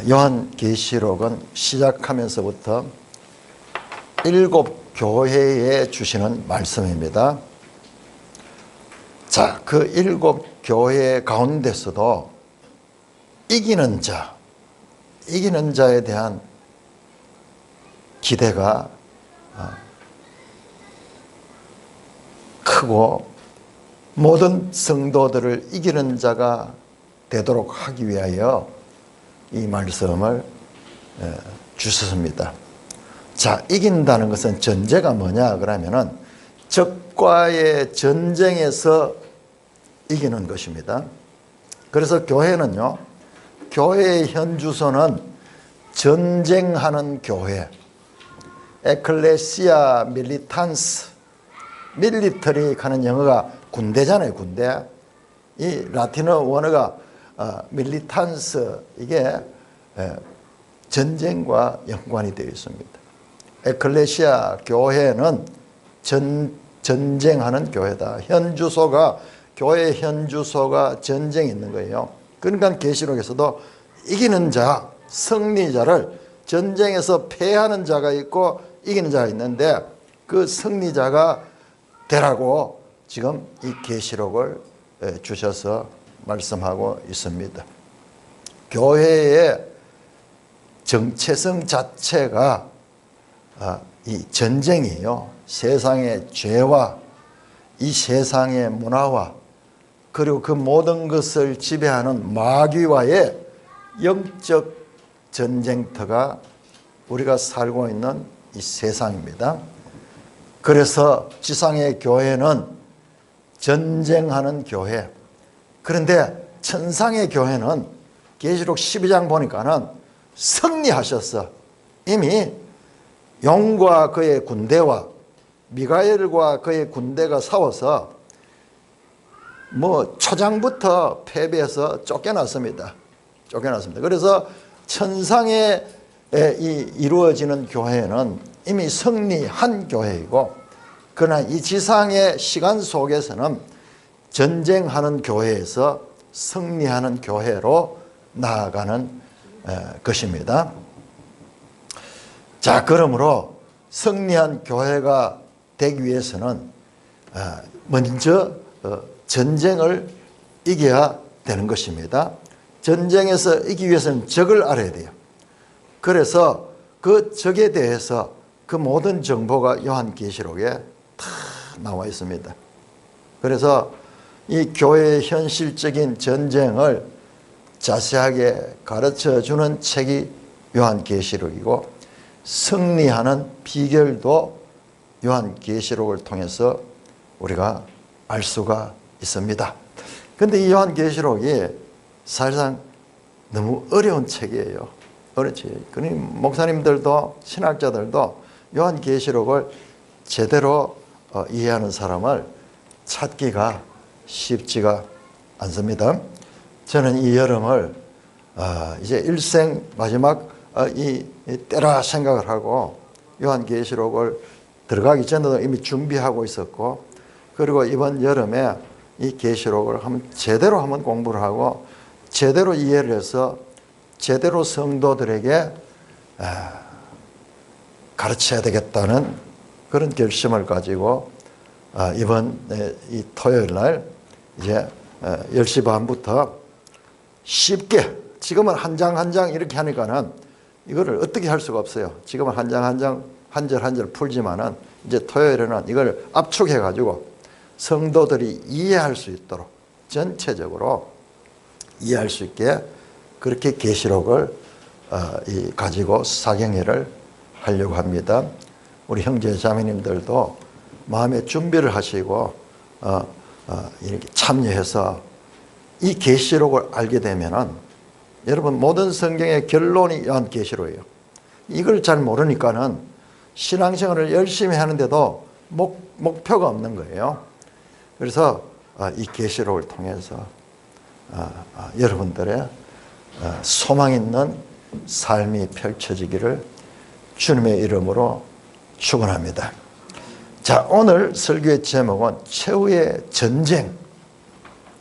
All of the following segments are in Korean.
요한계시록은 시작하면서부터 7교회에 주시는 말씀입니다. 자, 그 7교회 가운데서도 이기는 자에 대한 기대가 크고 모든 성도들을 이기는 자가 되도록 하기 위하여 이 말씀을 주셨습니다. 자, 이긴다는 것은 전제가 뭐냐 그러면은 적과의 전쟁에서 이기는 것입니다. 그래서 교회는요, 교회의 현주소는 전쟁하는 교회, 에클레시아 밀리탄스, 밀리터리 하는 영어가 군대잖아요, 군대. 이 라틴어 원어가 밀리탄스, 이게 전쟁과 연관이 되어 있습니다. 에클레시아 교회는 전쟁하는 교회다. 현주소가, 교회 현주소가 전쟁이 있는 거예요. 그러니까 계시록에서도 이기는 자, 승리자를, 전쟁에서 패하는 자가 있고 이기는 자가 있는데 그 승리자가 되라고 지금 이 계시록을 주셔서 말씀하고 있습니다. 교회의 정체성 자체가 이 전쟁이에요. 세상의 죄와 이 세상의 문화와 그리고 그 모든 것을 지배하는 마귀와의 영적 전쟁터가 우리가 살고 있는 이 세상입니다. 그래서 지상의 교회는 전쟁하는 교회. 그런데 천상의 교회는 계시록 12장 보니까는 승리하셨어. 이미 용과 그의 군대와 미가엘과 그의 군대가 싸워서 초장부터 패배해서 쫓겨났습니다. 그래서 천상에 이루어지는 교회는 이미 승리한 교회이고, 그러나 이 지상의 시간 속에서는 전쟁하는 교회에서 승리하는 교회로 나아가는 것입니다. 자, 그러므로 승리한 교회가 되기 위해서는 먼저 전쟁을 이겨야 되는 것입니다. 전쟁에서 이기기 위해서는 적을 알아야 돼요. 그래서 그 적에 대해서 그 모든 정보가 요한계시록에 다 나와 있습니다. 그래서 이 교회의 현실적인 전쟁을 자세하게 가르쳐주는 책이 요한계시록이고, 승리하는 비결도 요한계시록을 통해서 우리가 알 수가 있습니다. 그런데 이 요한계시록이 사실상 너무 어려운 책이에요. 어렵지. 그러니 목사님들도 신학자들도 요한계시록을 제대로 이해하는 사람을 찾기가 쉽지가 않습니다. 저는 이 여름을 이제 일생 마지막 이 때라 생각을 하고 요한계시록을 들어가기 전에도 이미 준비하고 있었고, 그리고 이번 여름에 이 계시록을 제대로 한번 공부를 하고 제대로 이해를 해서 제대로 성도들에게 가르쳐야 되겠다는 그런 결심을 가지고 이번 이 토요일 날 이제 10시 반부터 쉽게, 지금은 한 장 한 장 이렇게 하니까는 이거를 어떻게 할 수가 없어요. 지금은 한 장 한 장, 한 절 한 절 풀지만은 이제 토요일에는 이걸 압축해 가지고 성도들이 이해할 수 있도록 전체적으로 이해할 수 있게 그렇게 계시록을 가지고 사경회를 하려고 합니다. 우리 형제 자매님들도 마음의 준비를 하시고 이렇게 참여해서 이 계시록을 알게 되면은, 여러분 모든 성경의 결론이 요한계시록이에요. 이걸 잘 모르니까는 신앙생활을 열심히 하는데도 목표가 없는 거예요. 그래서 이 계시록을 통해서 여러분들의 소망 있는 삶이 펼쳐지기를 주님의 이름으로 축원합니다. 자, 오늘 설교의 제목은 최후의 전쟁.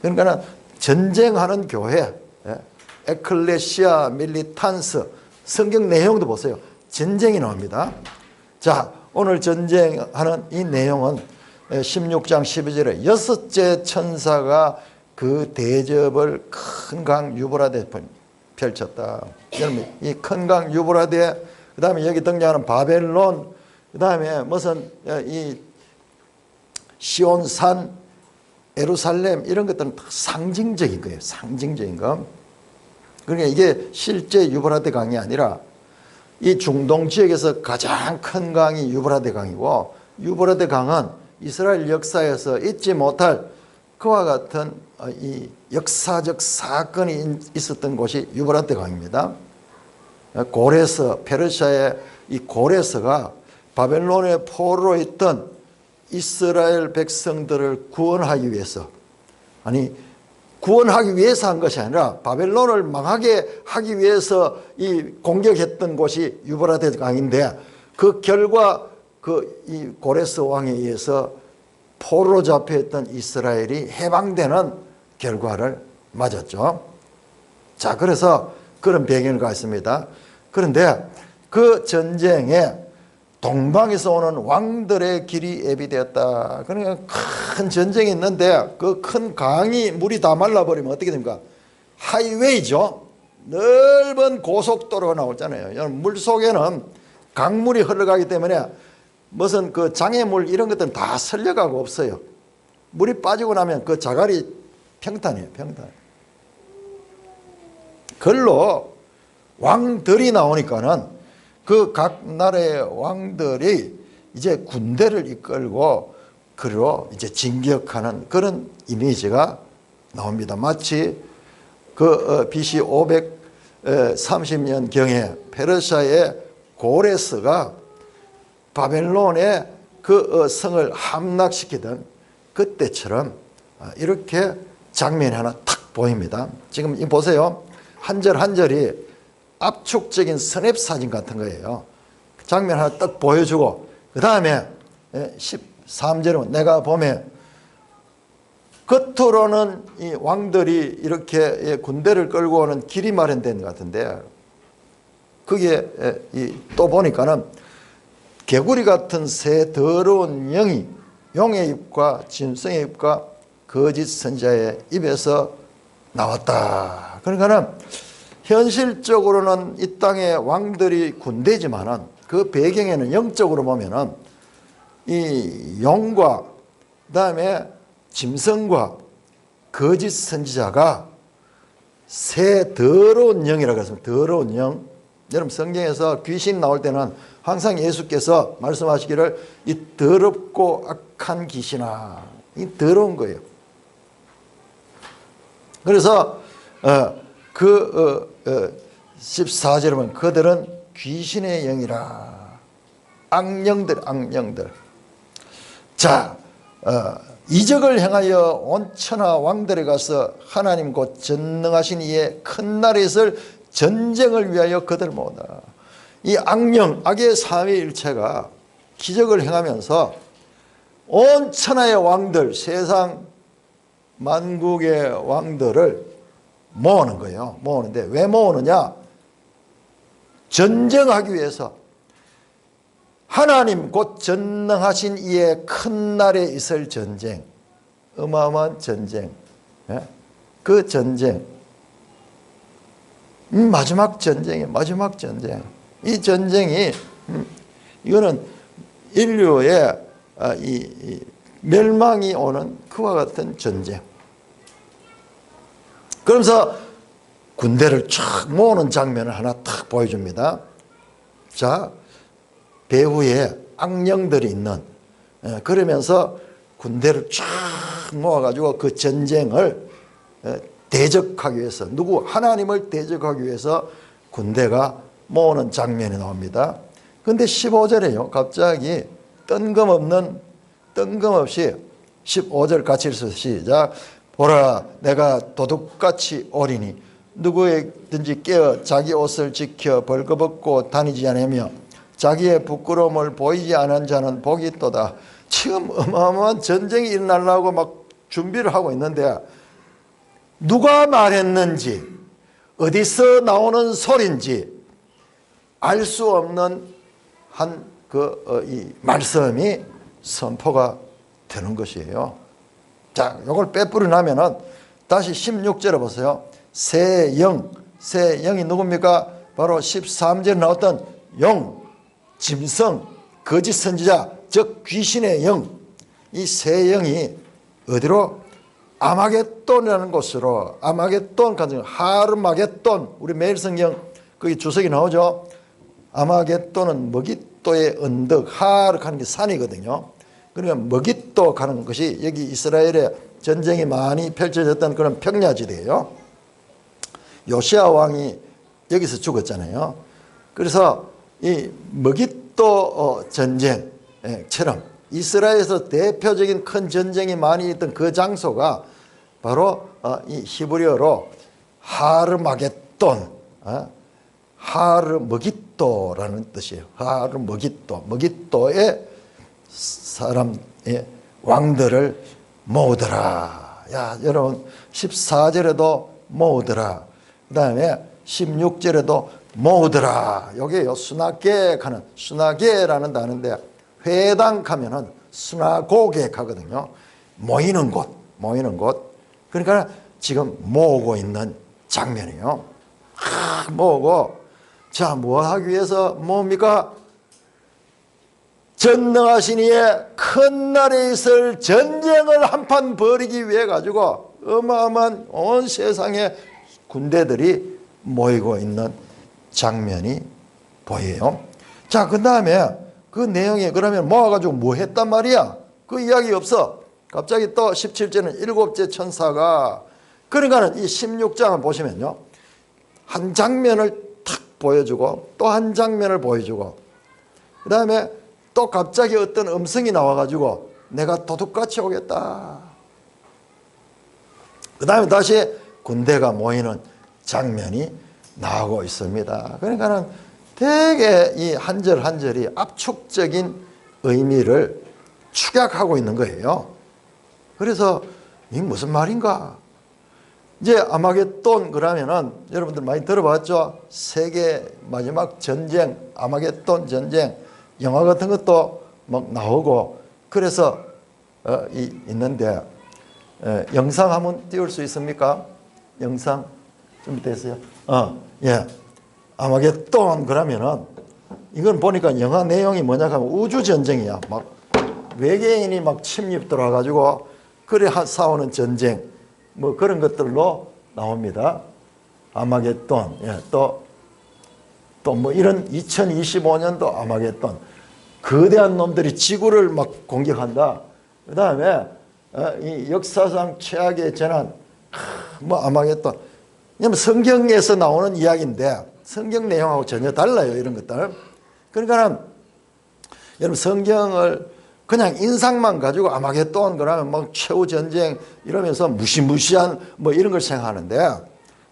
그러니까 전쟁하는 교회, 에클레시아 밀리탄스, 성경 내용도 보세요. 전쟁이 나옵니다. 자, 오늘 전쟁하는 이 내용은 16장 12절에 여섯째 천사가 그 대접을 큰 강 유브라데에 펼쳤다. 여러분, 이 큰 강 유브라데, 그 다음에 여기 등장하는 바벨론, 그 다음에 무슨 이 시온산, 예루살렘, 이런 것들은 다 상징적인 거예요. 상징적인 거. 그러니까 이게 실제 유브라데 강이 아니라 이 중동 지역에서 가장 큰 강이 유브라데 강이고, 유브라데 강은 이스라엘 역사에서 잊지 못할 그와 같은 이 역사적 사건이 있었던 곳이 유브라데 강입니다. 고레스, 페르시아의 이 고레스가 바벨론의 포로로 있던 이스라엘 백성들을 구원하기 위해서, 아니 구원하기 위해서 한 것이 아니라 바벨론을 망하게 하기 위해서 이 공격했던 곳이 유브라데 강인데, 그 결과 이 고레스 왕에 의해서 포로로 잡혀있던 이스라엘이 해방되는 결과를 맞았죠. 자, 그래서 그런 배경을 갖습니다. 그런데 그 전쟁에 동방에서 오는 왕들의 길이 예비되었다. 그러니까 큰 전쟁이 있는데 그 큰 강이 물이 다 말라버리면 어떻게 됩니까? 하이웨이죠. 넓은 고속도로가 나오잖아요. 물 속에는 강물이 흘러가기 때문에 무슨 그 장애물 이런 것들은 다 설려가고 없어요. 물이 빠지고 나면 그 자갈이 평탄이에요. 평탄. 그걸로 왕들이 나오니까는 그 각 나라의 왕들이 이제 군대를 이끌고 그로 이제 진격하는 그런 이미지가 나옵니다. 마치 그 BC 530년경에 페르시아의 고레스가 바벨론의 그 성을 함락시키던 그때처럼 이렇게 장면이 하나 탁 보입니다. 지금 보세요. 한 절 한 절이 압축적인 스냅 사진 같은 거예요. 장면 하나 딱 보여주고, 그 다음에 13절은 내가 보면 겉으로는 이 왕들이 이렇게 군대를 끌고 오는 길이 마련된 것 같은데, 그게 또 보니까는 개구리 같은 새 더러운 영이 용의 입과 짐승의 입과 거짓 선지자의 입에서 나왔다. 그러니까는 현실적으로는 이 땅의 왕들이 군대지만은 그 배경에는 영적으로 보면은 이 용과 그다음에 짐승과 거짓 선지자가 새 더러운 영이라고 했습니다. 더러운 영. 여러분 성경에서 귀신 나올 때는 항상 예수께서 말씀하시기를 이 더럽고 악한 귀신아, 이 더러운 거예요. 그래서 14절에 보면 그들은 귀신의 영이라. 악령들. 자, 이적을 행하여 온 천하 왕들에 가서 하나님 곧 전능하신 이의 큰 날에 있을 전쟁을 위하여 그들 모으다. 이 악령, 악의 삼위일체가 기적을 행하면서 온 천하의 왕들, 세상 만국의 왕들을 모으는 거예요. 모으는데 왜 모으느냐? 전쟁하기 위해서. 하나님 곧 전능하신 이의 큰 날에 있을 전쟁, 어마어마한 전쟁, 그 전쟁, 마지막 전쟁이에요. 마지막 전쟁. 이 전쟁이 이거는 인류의 이 멸망이 오는 그와 같은 전쟁. 그러면서 군대를 쫙 모으는 장면을 하나 탁 보여줍니다. 자, 배후에 악령들이 있는, 그러면서 군대를 쫙 모아가지고 그 전쟁을 대적하기 위해서, 누구? 하나님을 대적하기 위해서 군대가 모으는 장면이 나옵니다. 그런데 15절에요. 갑자기 뜬금없이 15절 같이 읽어서 시작. 보라, 내가 도둑같이 오리니 누구든지 깨어 자기 옷을 지켜 벌거벗고 다니지 않으며 자기의 부끄러움을 보이지 않은 자는 복이 있도다. 지금 어마어마한 전쟁이 일어나려고 막 준비를 하고 있는데 누가 말했는지 어디서 나오는 소리인지 알 수 없는 이 말씀이 선포가 되는 것이에요. 자, 이걸 빼뿌리 나면은 다시 16절에 보세요. 새 영이 누굽니까? 바로 13절에 나왔던 영, 짐승, 거짓 선지자, 즉 귀신의 영. 이 새 영이 어디로? 아마겟돈이라는 곳으로, 아마겟돈, 하르마겟돈, 우리 매일 성경 거기 주석이 나오죠. 아마겟돈은 머깃도의 언덕, 하르하는 게 산이거든요. 그러니까 머깃도 가는 것이 여기 이스라엘에 전쟁이 많이 펼쳐졌던 그런 평야지대예요. 요시아 왕이 여기서 죽었잖아요. 그래서 이 머깃도 전쟁처럼 이스라엘에서 대표적인 큰 전쟁이 많이 있던 그 장소가 바로 이 히브리어로 하르마겟돈, 하르머깃도라는 뜻이에요. 하르머깃도, 머깃도의 사람의 왕들을 모으더라. 야, 여러분 14절에도 모으더라. 그 다음에 16절에도 모으더라. 여기에요. 수나게 가는, 수나게라는 단어인데 회당 가면은 수나고게 가거든요. 모이는 곳, 모이는 곳. 그러니까 지금 모으고 있는 장면이에요. 모으고, 자, 뭐 하기 위해서 모읍니까? 전능하신 이의 큰 날에 있을 전쟁을 한판 벌이기 위해 가지고 어마어마한 온 세상의 군대들이 모이고 있는 장면이 보여요. 자, 그 다음에 그 내용이 그러면 모아가지고 뭐 했단 말이야? 그 이야기 없어. 갑자기 또 17절은 일곱째 천사가, 그러니까는 이 16장을 보시면요, 한 장면을 탁 보여주고 또 한 장면을 보여주고 그 다음에 또 갑자기 어떤 음성이 나와가지고 내가 도둑같이 오겠다. 그 다음에 다시 군대가 모이는 장면이 나오고 있습니다. 그러니까는 되게 이 한 절 한 절이 압축적인 의미를 축약하고 있는 거예요. 그래서 이게 무슨 말인가? 이제 아마겟돈 그러면은 여러분들 많이 들어봤죠? 세계 마지막 전쟁, 아마겟돈 전쟁, 영화 같은 것도 막 나오고 그래서 있는데 영상 한번 띄울 수 있습니까? 영상 준비됐어요? 예. 아마겟돈 그러면은 이건 보니까 영화 내용이 뭐냐 하면 우주 전쟁이야. 막 외계인이 막 침입 들어와가지고 그래 싸우는 전쟁 뭐 그런 것들로 나옵니다. 아마겟돈. 예. 또 뭐 이런 2025년도 아마겟돈. 거대한 놈들이 지구를 막 공격한다. 그 다음에 이 역사상 최악의 재난, 뭐 아마겟돈. 왜냐면 성경에서 나오는 이야기인데 성경 내용하고 전혀 달라요. 이런 것들. 그러니까 여러분 성경을 그냥 인상만 가지고 아마겟돈 그러면 막 최후 전쟁 이러면서 무시무시한 뭐 이런 걸 생각하는데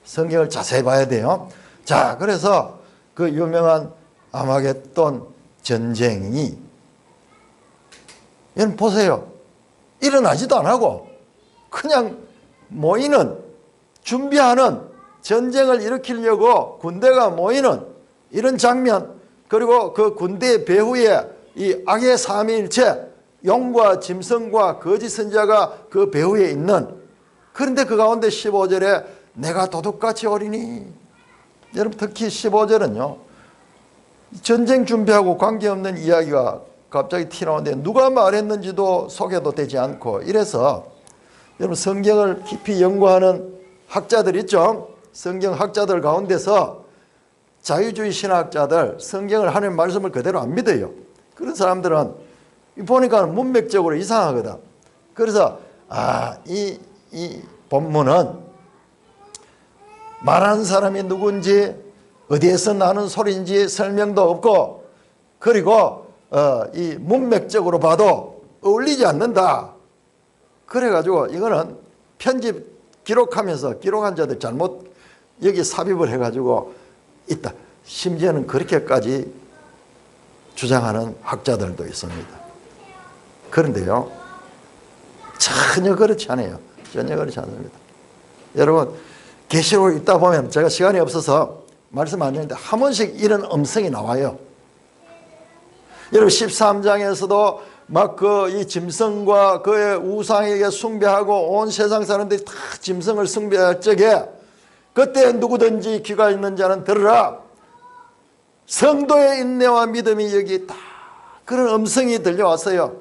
성경을 자세히 봐야 돼요. 자, 그래서 그 유명한 아마겟돈 전쟁이 여러분 보세요. 일어나지도 안 하고 그냥 모이는 준비하는 전쟁을 일으키려고 군대가 모이는 이런 장면, 그리고 그 군대 배후에 이 악의 삼위일체 용과 짐승과 거짓 선지자가 그 배후에 있는, 그런데 그 가운데 15절에 내가 도둑같이 오리니, 여러분 특히 15절은요 전쟁 준비하고 관계없는 이야기가 갑자기 튀어나오는데 누가 말했는지도 소개도 되지 않고 이래서 여러분 성경을 깊이 연구하는 학자들 있죠. 성경 학자들 가운데서 자유주의 신학자들 성경을 하나님 말씀을 그대로 안 믿어요. 그런 사람들은 보니까 문맥적으로 이상하거든. 그래서 이 본문은 말하는 사람이 누군지 어디에서 나는 소리인지 설명도 없고, 그리고 이 문맥적으로 봐도 어울리지 않는다. 그래가지고 이거는 편집 기록하면서 기록한 자들 잘못 여기 삽입을 해가지고 있다. 심지어는 그렇게까지 주장하는 학자들도 있습니다. 그런데요, 전혀 그렇지 않아요. 전혀 그렇지 않습니다. 여러분, 계시록을 읽다 보면 제가 시간이 없어서 말씀 안 드리는데 한 번씩 이런 음성이 나와요. 여러분 13장에서도 막 이 짐승과 그의 우상에게 숭배하고 온 세상 사람들이 다 짐승을 숭배할 적에 그때 누구든지 귀가 있는 자는 들으라. 성도의 인내와 믿음이 여기 있다. 그런 음성이 들려왔어요.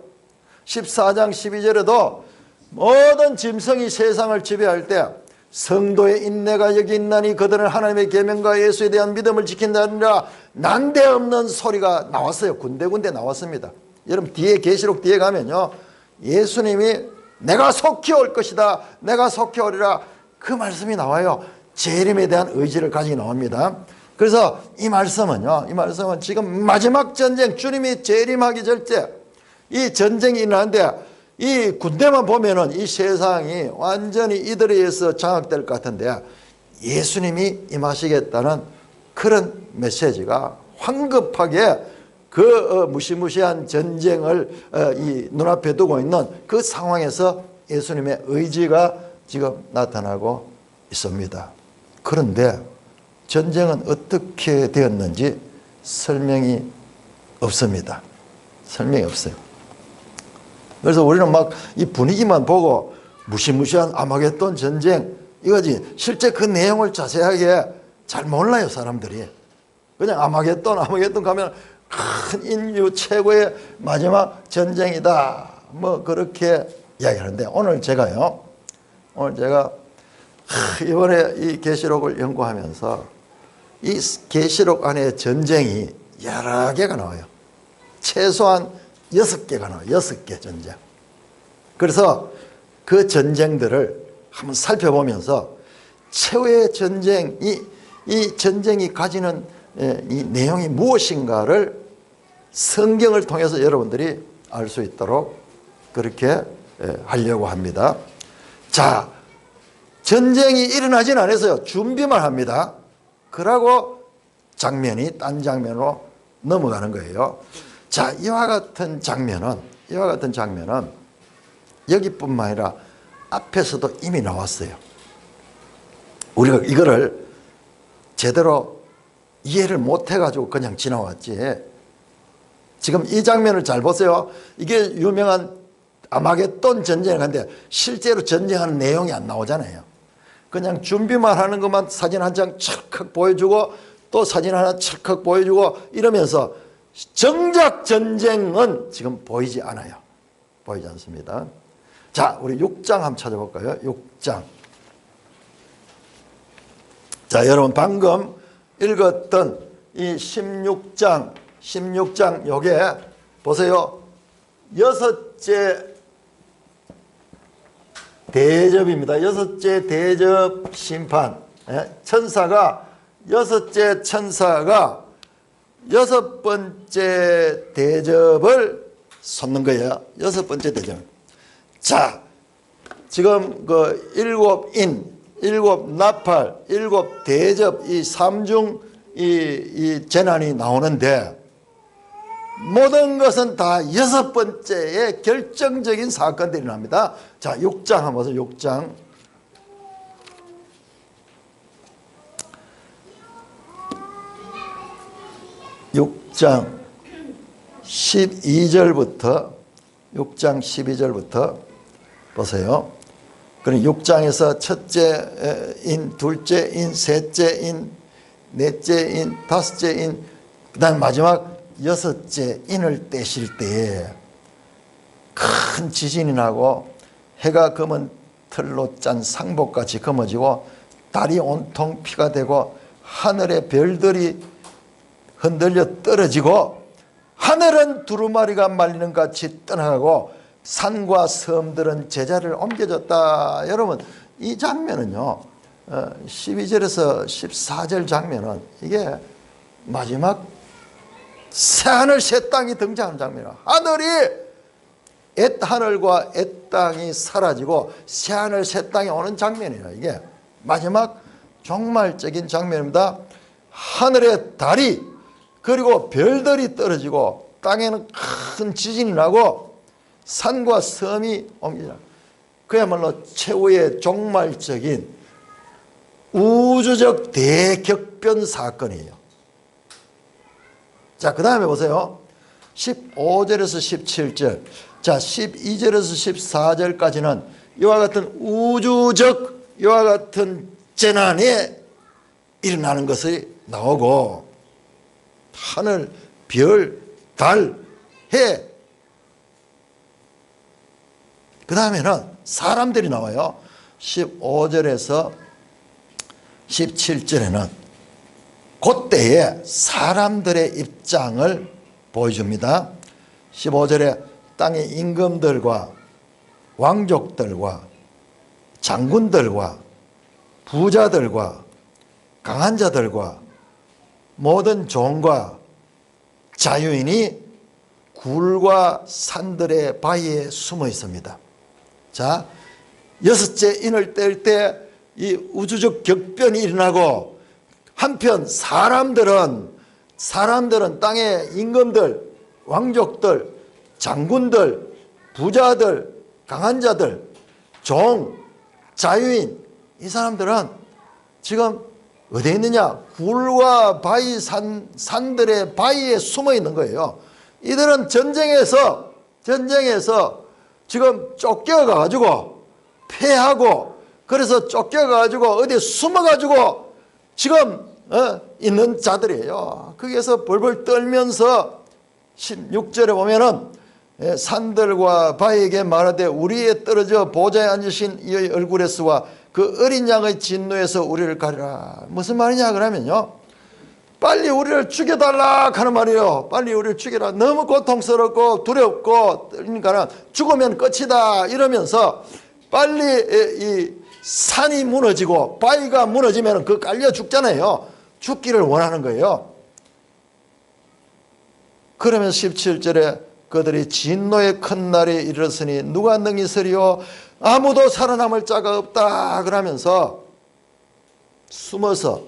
14장 12절에도 모든 짐승이 세상을 지배할 때 성도의 인내가 여기 있나니 그들은 하나님의 계명과 예수에 대한 믿음을 지킨다니라 난데없는 소리가 나왔어요. 군데군데 나왔습니다. 여러분 뒤에 계시록 뒤에 가면요 예수님이 내가 속히 올 것이다, 내가 속히 오리라, 그 말씀이 나와요. 재림에 대한 의지를 가지고 나옵니다. 그래서 이 말씀은 지금 마지막 전쟁, 주님이 재림하기 전에 이 전쟁이 일어나는데 이 군대만 보면은 이 세상이 완전히 이들에 의해서 장악될 것 같은데 예수님이 임하시겠다는 그런 메시지가 황급하게 그 무시무시한 전쟁을 이 눈앞에 두고 있는 그 상황에서 예수님의 의지가 지금 나타나고 있습니다. 그런데 전쟁은 어떻게 되었는지 설명이 없습니다. 설명이 없어요. 그래서 우리는 막 이 분위기만 보고 무시무시한 아마겟돈 전쟁 이거지 실제 그 내용을 자세하게 잘 몰라요. 사람들이 그냥 아마겟돈 가면 큰 인류 최고의 마지막 전쟁이다 뭐 그렇게 이야기하는데 오늘 제가 이번에 이 계시록을 연구하면서 이 계시록 안에 전쟁이 여러 개가 나와요. 최소한 6개가 나와요. 6개 전쟁. 그래서 그 전쟁들을 한번 살펴보면서 최후의 전쟁이 이 전쟁이 가지는 이 내용이 무엇인가를 성경을 통해서 여러분들이 알 수 있도록 그렇게 하려고 합니다. 자, 전쟁이 일어나진 않았어요. 준비만 합니다. 그러고 장면이 딴 장면으로 넘어가는 거예요. 자, 이와 같은 장면은 여기뿐만 아니라 앞에서도 이미 나왔어요. 우리가 이거를 제대로 이해를 못해가지고 그냥 지나왔지. 지금 이 장면을 잘 보세요. 이게 유명한 아마겟돈 전쟁을 하는데 실제로 전쟁하는 내용이 안 나오잖아요. 그냥 준비만 하는 것만 사진 한 장 찰칵 보여주고 또 사진 하나 찰칵 보여주고 이러면서 정작 전쟁은 지금 보이지 않아요. 보이지 않습니다. 자, 우리 6장 한번 찾아볼까요? 6장. 자, 여러분 방금 읽었던 이 16장 요게 보세요. 6째 대접입니다. 6째 대접 심판. 천사가 6째 천사가 6번째 대접을 쏟는 거예요. 6번째 대접. 자, 지금 그 7인, 7나팔, 7대접 이 3중 이 재난이 나오는데 모든 것은 다 6번째의 결정적인 사건들이 납니다. 자, 6장 한번 보세요. 6장. 6장 12절부터 6장 12절부터 보세요. 그럼 6장에서 첫째 인, 둘째 인, 셋째 인, 넷째 인, 다섯째 인, 그 다음 마지막 6째 인을 떼실 때에 큰 지진이 나고 해가 검은 털로 짠 상복같이 검어지고 달이 온통 피가 되고 하늘의 별들이 흔들려 떨어지고 하늘은 두루마리가 말리는 같이 떠나가고 산과 섬들은 제자리를 옮겨졌다. 여러분 이 장면은요 12절에서 14절 장면은 이게 마지막 새하늘 새 땅이 등장하는 장면이에요. 하늘과 엣 땅이 사라지고 새하늘 새 땅이 오는 장면이에요. 이게 마지막 종말적인 장면입니다. 하늘의 달이 그리고 별들이 떨어지고 땅에는 큰 지진이 나고 산과 섬이 옮기자. 그야말로 최후의 종말적인 우주적 대격변 사건이에요. 자, 그 다음에 보세요. 15절에서 17절. 자, 12절에서 14절까지는 이와 같은 우주적, 이와 같은 재난이 일어나는 것이 나오고, 하늘, 별, 달, 해. 그 다음에는 사람들이 나와요. 15절에서 17절에는 그때에 사람들의 입장을 보여줍니다. 15절에 땅의 임금들과 왕족들과 장군들과 부자들과 강한 자들과 모든 종과 자유인이 굴과 산들의 바위에 숨어 있습니다. 자, 여섯째 인을 뗄 때 이 우주적 격변이 일어나고, 한편 사람들은 땅의 임금들, 왕족들, 장군들, 부자들, 강한 자들, 종, 자유인, 이 사람들은 지금 어디에 있느냐? 굴과 바위, 산들의 바위에 숨어 있는 거예요. 이들은 전쟁에서 지금 쫓겨가가지고 패하고, 그래서 쫓겨가가지고 어디에 숨어가지고 지금 있는 자들이에요. 거기에서 벌벌 떨면서 16절에 보면은 산들과 바위에게 말하되 우리에 떨어져 보좌에 앉으신 이의 얼굴에서와 그 어린 양의 진노에서 우리를 가리라. 무슨 말이냐 그러면요, 빨리 우리를 죽여달라 하는 말이에요. 빨리 우리를 죽여라. 너무 고통스럽고 두렵고, 그러니까 죽으면 끝이다 이러면서 빨리 이 산이 무너지고 바위가 무너지면 그 깔려 죽잖아요. 죽기를 원하는 거예요. 그러면 17절에 그들이 진노의 큰 날이 이르렀으니 누가 능히 서리요? 아무도 살아남을 자가 없다 그러면서 숨어서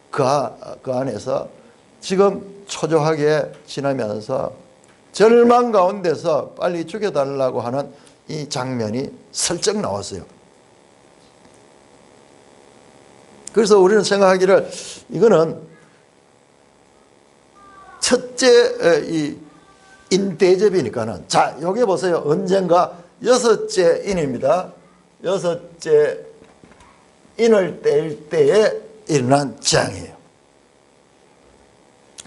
그 안에서 지금 초조하게 지나면서 절망 가운데서 빨리 죽여달라고 하는 이 장면이 슬쩍 나왔어요. 그래서 우리는 생각하기를, 이거는 첫째 이 인대접이니까는, 자, 여기 보세요. 언젠가 여섯째 인입니다. 여섯째 인을 뗄 때에 일어난 재앙이에요.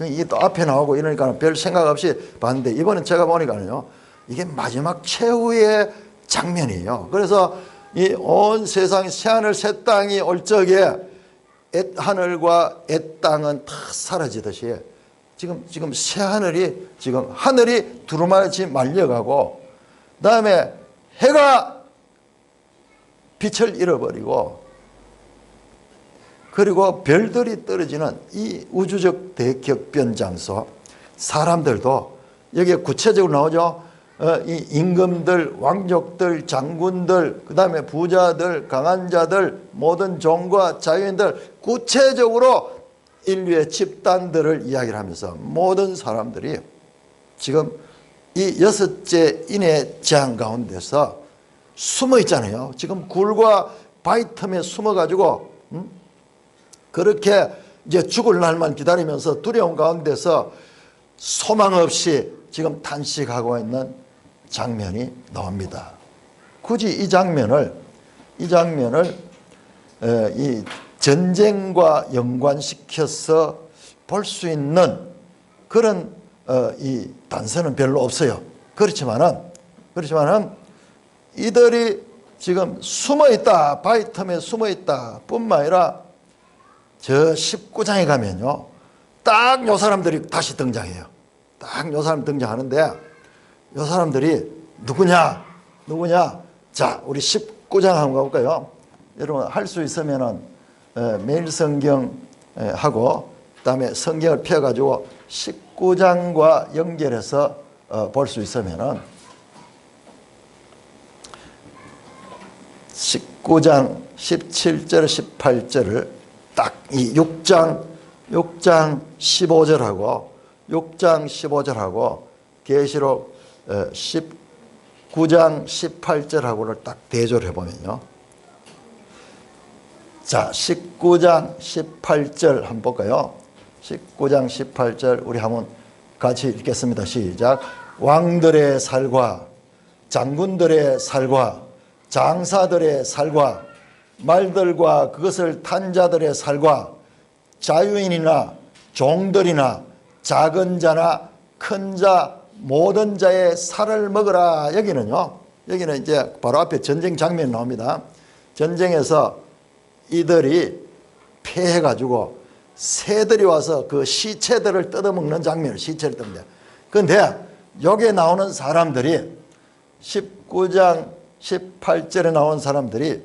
이게 또 앞에 나오고 이러니까 별 생각 없이 봤는데, 이번엔 제가 보니까요, 이게 마지막 최후의 장면이에요. 그래서 이 온 세상 새하늘 새 땅이 올 적에 하늘과 땅은 다 사라지듯이 지금 새하늘이, 지금 하늘이 두루마치 말려가고, 그다음에 해가 빛을 잃어버리고, 그리고 별들이 떨어지는 이 우주적 대격변 장소, 사람들도 여기에 구체적으로 나오죠. 이 임금들, 왕족들, 장군들, 그 다음에 부자들, 강한 자들, 모든 종과 자유인들, 구체적으로 인류의 집단들을 이야기를 하면서 모든 사람들이 지금 이 여섯째 인의 재앙 가운데서 숨어 있잖아요. 지금 굴과 바위 틈에 숨어가지고 그렇게 이제 죽을 날만 기다리면서 두려움 가운데서 소망 없이 지금 탄식하고 있는 장면이 나옵니다. 굳이 이 장면을 이 전쟁과 연관시켜서 볼 수 있는 그런 이 단서는 별로 없어요. 그렇지만은 이들이 지금 숨어 있다, 바위 틈에 숨어 있다 뿐만 아니라 저 19장에 가면요, 딱 요 사람들이 다시 등장해요. 딱 요 사람 등장하는데, 요 사람들이 누구냐? 자, 우리 19장 한번 가볼까요? 여러분 할 수 있으면은 매일 성경 하고, 그다음에 성경을 펴가지고 19장과 연결해서 볼 수 있으면은 19장 17절 18절을 딱 이 6장 15절하고 6장 15절하고 계시록 19장 18절하고를 딱 대조를 해보면요, 자, 19장 18절 한번 볼까요? 19장 18절 우리 한번 같이 읽겠습니다. 시작. 왕들의 살과 장군들의 살과 장사들의 살과 말들과 그것을 탄 자들의 살과 자유인이나 종들이나 작은 자나 큰 자 모든 자의 살을 먹으라. 여기는 이제 바로 앞에 전쟁 장면이 나옵니다. 전쟁에서 이들이 패해가지고 새들이 와서 그 시체들을 뜯어먹는 장면을 시체를 뜯는다. 그런데 여기에 나오는 사람들이 19장 18절에 나온 사람들이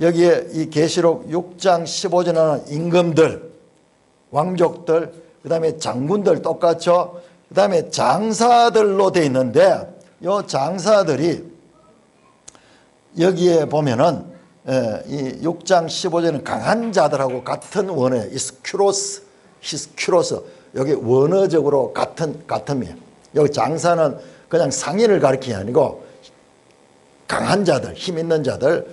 여기에 이 계시록 6장 15절에 나오는 임금들, 왕족들, 그 다음에 장군들 똑같죠. 그 다음에 장사들로 되어 있는데 이 장사들이 여기에 보면은 이 6장 15절은 강한 자들하고 같은 원어예요. 히스큐로스. 여기 원어적으로 같음이에요. 여기 장사는 그냥 상인을 가리키는 게 아니고 강한 자들, 힘 있는 자들.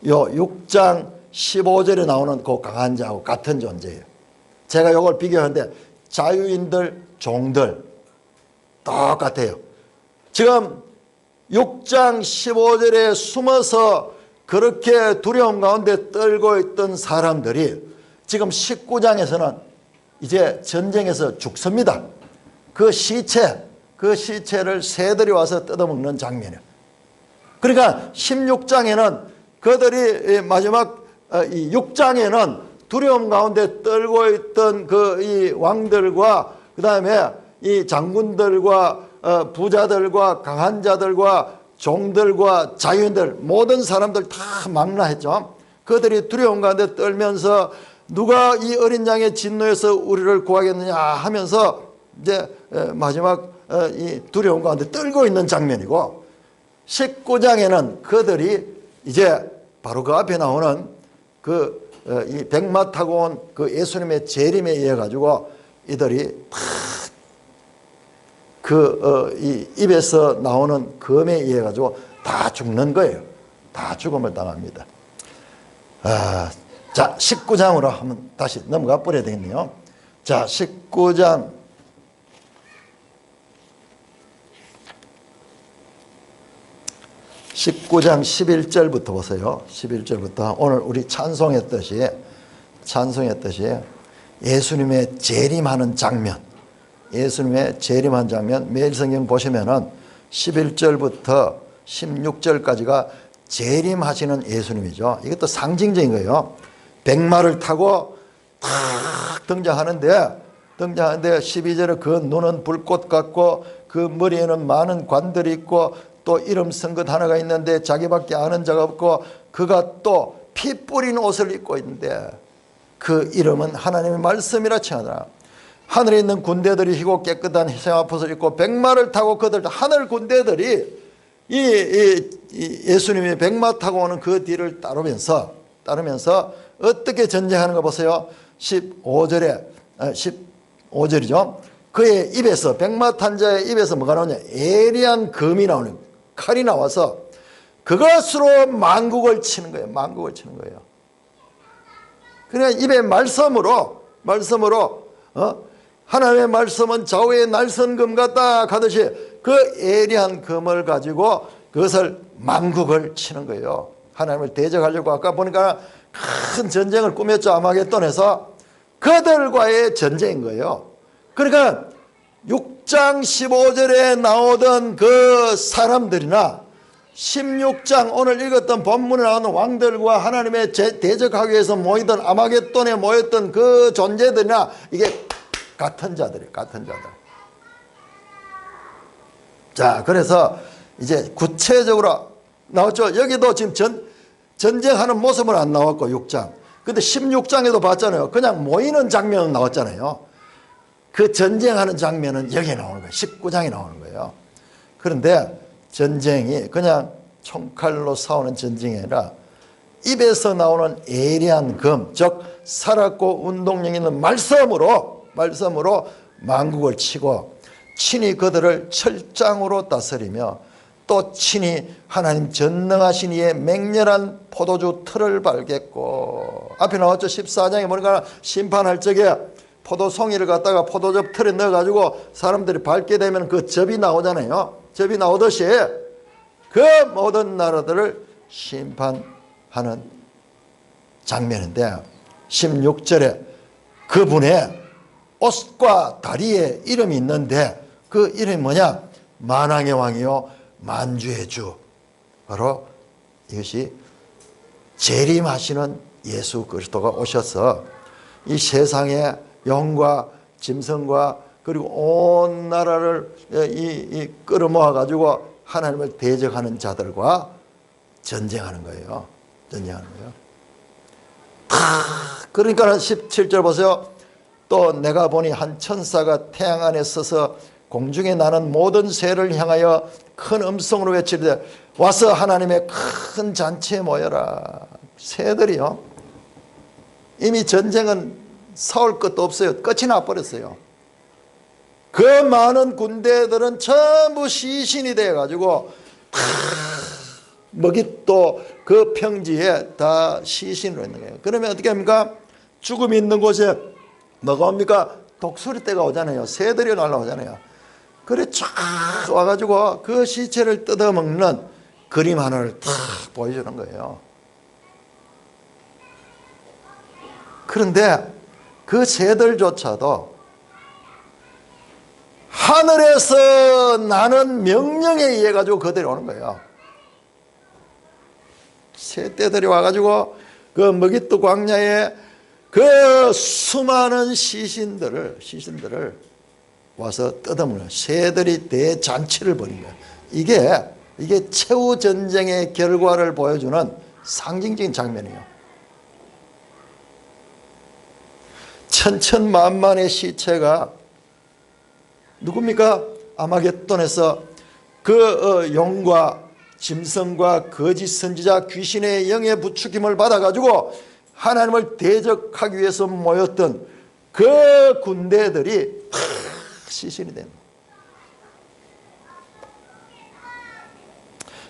요 6장 15절에 나오는 그 강한 자하고 같은 존재예요. 제가 이걸 비교하는데 자유인들, 종들 똑같아요. 지금 6장 15절에 숨어서 그렇게 두려움 가운데 떨고 있던 사람들이 지금 19장에서는 이제 전쟁에서 죽습니다. 그 시체를 새들이 와서 뜯어먹는 장면이에요. 그러니까 16장에는 그들이 마지막 이 6장에는 두려움 가운데 떨고 있던 그 이 왕들과 그 다음에 이 장군들과 부자들과 강한 자들과 종들과 자유인들 모든 사람들 다 망라했죠. 그들이 두려움 가운데 떨면서 누가 이 어린 양의 진노에서 우리를 구하겠느냐 하면서 이제 마지막 이 두려움 가운데 떨고 있는 장면이고 19장에는 그들이 이제 바로 그 앞에 나오는 그 이 백마 타고 온 그 예수님의 재림에 의해 가지고 이들이 이 입에서 나오는 검에 의해 가지고 다 죽는 거예요. 다 죽음을 당합니다. 자, 19장으로 한번 다시 넘어가 버려야 되겠네요. 자, 19장 11절부터 보세요. 11절부터 오늘 우리 찬송했듯이 예수님의 재림하는 장면, 예수님의 재림한 장면 매일 성경 보시면은 11절부터 16절까지가 재림하시는 예수님이죠. 이것도 상징적인 거예요. 백마를 타고 탁 등장하는데 12절에 그 눈은 불꽃 같고 그 머리에는 많은 관들이 있고 또 이름 쓴 것 하나가 있는데 자기밖에 아는 자가 없고 그가 또 피 뿌린 옷을 입고 있는데 그 이름은 하나님의 말씀이라 칭하더라. 하늘에 있는 군대들이 희고 깨끗한 희생화옷을 입고 백마를 타고 그들 하늘 군대들이 이 예수님이 백마 타고 오는 그 뒤를 따르면서 어떻게 전쟁하는 거 보세요. 15절이죠. 그의 입에서 백마 탄 자의 입에서 뭐가 나오냐. 예리한 검이 나오는 거예요. 칼이 나와서 그것으로 만국을 치는 거예요. 만국을 치는 거예요. 그러니까 입에 말씀으로 하나님의 말씀은 좌우의 날선금 같다 하듯이 그 예리한 검을 가지고 그것을 만국을 치는 거예요. 하나님을 대적하려고 아까 보니까 큰 전쟁을 꾸몄죠. 아마겟돈에서 그들과의 전쟁인 거예요. 그러니까 6장 15절에 나오던 그 사람들이나 16장 오늘 읽었던 본문에 나오는 왕들과 하나님의 대적하기 위해서 모이던 아마겟돈에 모였던 그 존재들이나 이게 같은 자들이에요. 같은 자들. 자, 그래서 이제 구체적으로 나왔죠. 여기도 지금 전쟁하는 모습은 안 나왔고 6장. 근데 16장에도 봤잖아요. 그냥 모이는 장면은 나왔잖아요. 그 전쟁하는 장면은 여기에 나오는 거예요. 19장에 나오는 거예요. 그런데 전쟁이 그냥 총칼로 싸우는 전쟁이 아니라 입에서 나오는 예리한 검, 즉 살았고 운동력 있는 말씀으로 만국을 치고 친히 그들을 철장으로 다스리며 또 친히 하나님 전능하신 이의 맹렬한 포도주 틀을 밟겠고, 앞에 나왔죠. 14장에 보니까 심판할 적에 포도송이를 갖다가 포도즙 틀에 넣어가지고 사람들이 밟게 되면 그 즙이 나오잖아요. 즙이 나오듯이 그 모든 나라들을 심판하는 장면인데, 16절에 그분의 옷과 다리에 이름이 있는데 그 이름이 뭐냐? 만왕의 왕이요 만주의 주. 바로 이것이 재림하시는 예수 그리스도가 오셔서 이 세상의 영과 짐승과 그리고 온 나라를 끌어모아 가지고 하나님을 대적하는 자들과 전쟁하는 거예요. 전쟁하는 거예요. 그러니까 17절 보세요. 또 내가 보니 한 천사가 태양 안에 서서 공중에 나는 모든 새를 향하여 큰 음성으로 외치되 와서 하나님의 큰 잔치에 모여라. 새들이요, 이미 전쟁은 싸울 것도 없어요. 끝이 나버렸어요. 그 많은 군대들은 전부 시신이 되어가지고 먹잇도 그 평지에 다 시신으로 있는 거예요. 그러면 어떻게 합니까? 죽음이 있는 곳에 뭐가 옵니까? 독수리떼가 오잖아요. 새들이 날라오잖아요. 그래 쫙 와가지고 그 시체를 뜯어먹는 그림 하나를 탁 보여주는 거예요. 그런데 그 새들조차도 하늘에서 나는 명령에 의해 가지고 그들이 오는 거예요. 새떼들이 와가지고 그 먹잇도 광야에 그 수많은 시신들을 와서 뜯어먹는, 새들이 대잔치를 벌인 거예요. 이게 최후 전쟁의 결과를 보여주는 상징적인 장면이에요. 천천만만의 시체가 누굽니까? 아마겟돈에서 그 용과 짐승과 거짓 선지자 귀신의 영의 부추김을 받아가지고 하나님을 대적하기 위해서 모였던 그 군대들이 시신이 됩니다.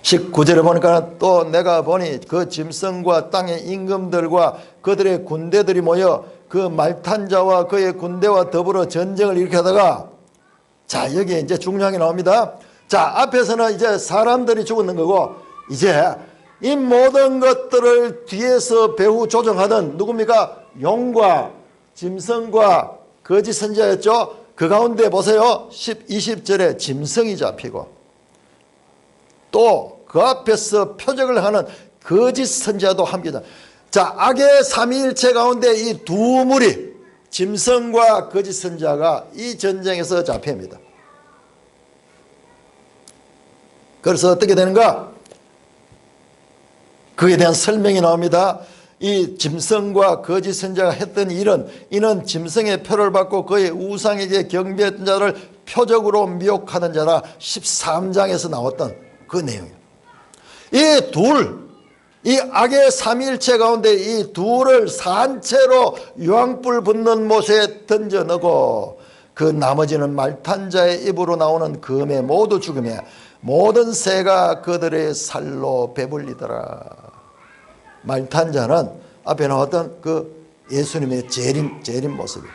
19절에 보니까 또 내가 보니 그 짐승과 땅의 임금들과 그들의 군대들이 모여 그 말탄 자와 그의 군대와 더불어 전쟁을 일으켜다가, 자 여기에 이제 중요한 게 나옵니다. 자 앞에서는 이제 사람들이 죽었는 거고, 이제 이 모든 것들을 뒤에서 배후 조정하던 누굽니까? 용과 짐승과 거짓 선지자였죠. 그 가운데 보세요. 20절에 짐승이 잡히고 또 그 앞에서 표적을 하는 거짓 선지자도 함께다. 자, 악의 삼위일체 가운데 이 두 무리, 짐승과 거짓 선지자가 이 전쟁에서 잡힙니다. 그래서 어떻게 되는가? 그에 대한 설명이 나옵니다. 이 짐승과 거짓 선지자가 했던 일은, 이는 짐승의 표를 받고 그의 우상에게 경배했던 자를 표적으로 미혹하는 자라. 13장에서 나왔던 그 내용이에요. 이 악의 삼위일체 가운데 이 둘을 산채로 유황불 붙는 못에 던져 넣고 그 나머지는 말탄 자의 입으로 나오는 금에 모두 죽으며 모든 새가 그들의 살로 배불리더라. 말탄 자는 앞에 나왔던 그 예수님의 재림 모습이에요.